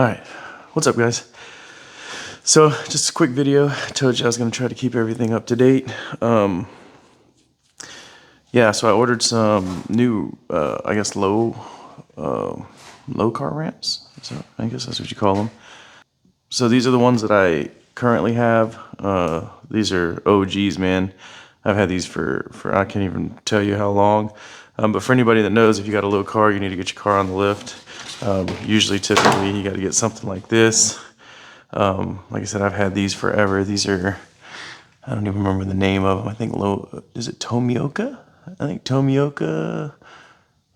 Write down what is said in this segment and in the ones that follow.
Alright, what's up guys? So, just a quick video. I told you I was going to try to keep everything up to date. Yeah, so I ordered some new, I guess low car ramps. So I guess that's what you call them. So these are the ones that I currently have. These are OGs, man. I've had these for I can't even tell you how long. But for anybody that knows, if you got a low car, you need to get your car on the lift. Typically, you got to get something like this. Like I said, I've had these forever. These are, I don't even remember the name of them. I think is it Tomioka? I think Tomioka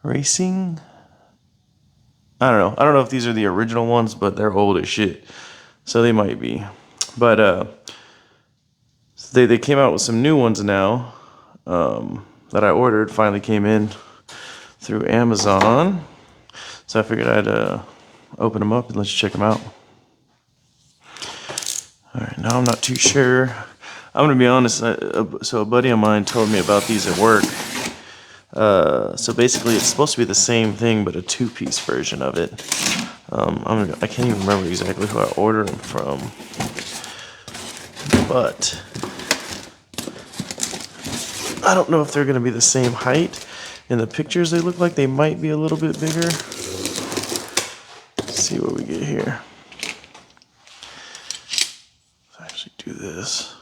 Racing. I don't know. I don't know if these are the original ones, but they're old as shit. So they might be. But they came out with some new ones now that I ordered. Finally came in through Amazon. So I figured I'd open them up and let you check them out. Alright, now I'm not too sure. I'm going to be honest. So a buddy of mine told me about these at work. So basically it's supposed to be the same thing, but a two-piece version of it. I can't even remember exactly who I ordered them from. But I don't know if they're going to be the same height. In the pictures they look like they might be a little bit bigger. Let's see what we get here. Let's actually do this.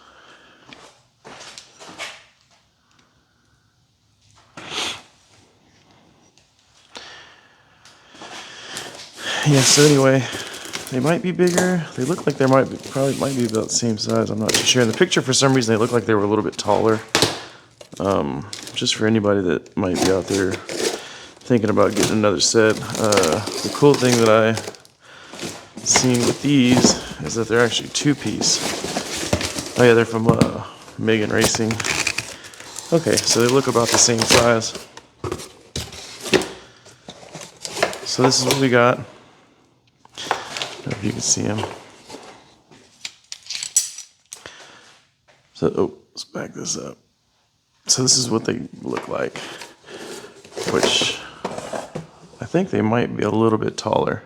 Yeah, so anyway, they might be bigger. They look like they probably might be about the same size. I'm not too sure. In the picture, for some reason, they look like they were a little bit taller. Just for anybody that might be out there thinking about getting another set. The cool thing that I've seen with these is that they're actually two-piece. Oh yeah, they're from Megan Racing. Okay, so they look about the same size. So this is what we got. I don't know if you can see them. So, let's back this up. So this is what they look like, which I think they might be a little bit taller.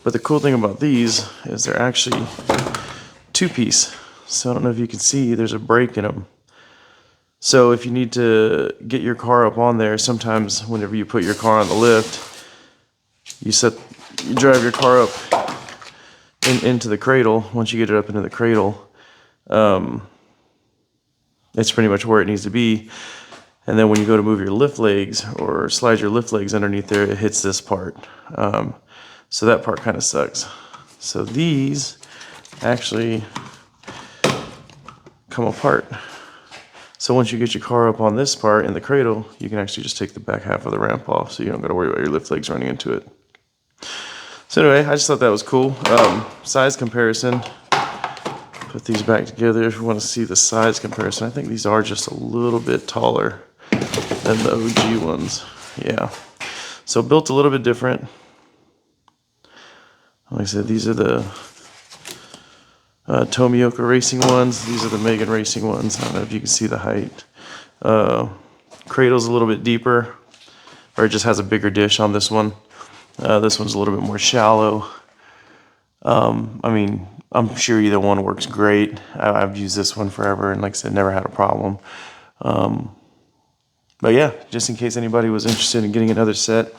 But the cool thing about these is they're actually two-piece. So I don't know if you can see, there's a brake in them. So if you need to get your car up on there, sometimes whenever you put your car on the lift, you drive your car up into the cradle. Once you get it up into the cradle, it's pretty much where it needs to be. And then when you go to move your lift legs or slide your lift legs underneath there, it hits this part. So that part kind of sucks. So these actually come apart. So once you get your car up on this part in the cradle, you can actually just take the back half of the ramp off, so you don't got to worry about your lift legs running into it. So anyway, I just thought that was cool. Size comparison. Put these back together if you want to see the size comparison. I think these are just a little bit taller than the OG ones. Yeah. So built a little bit different. Like I said, these are the Tomioka Racing ones. These are the Megan Racing ones. I don't know if you can see the height. Cradle's a little bit deeper, or it just has a bigger dish on this one. This one's a little bit more shallow. I mean, I'm sure either one works great. I've used this one forever, and like I said, never had a problem. But yeah, just in case anybody was interested in getting another set,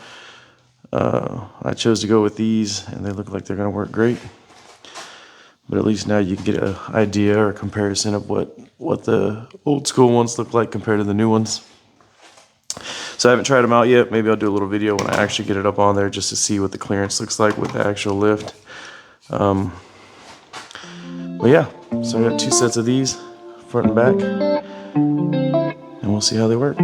I chose to go with these, and they look like they're going to work great. But at least now you can get an idea or a comparison of what the old school ones look like compared to the new ones. So I haven't tried them out yet. Maybe I'll do a little video when I actually get it up on there just to see what the clearance looks like with the actual lift. But yeah, so I got two sets of these, front and back, and we'll see how they work.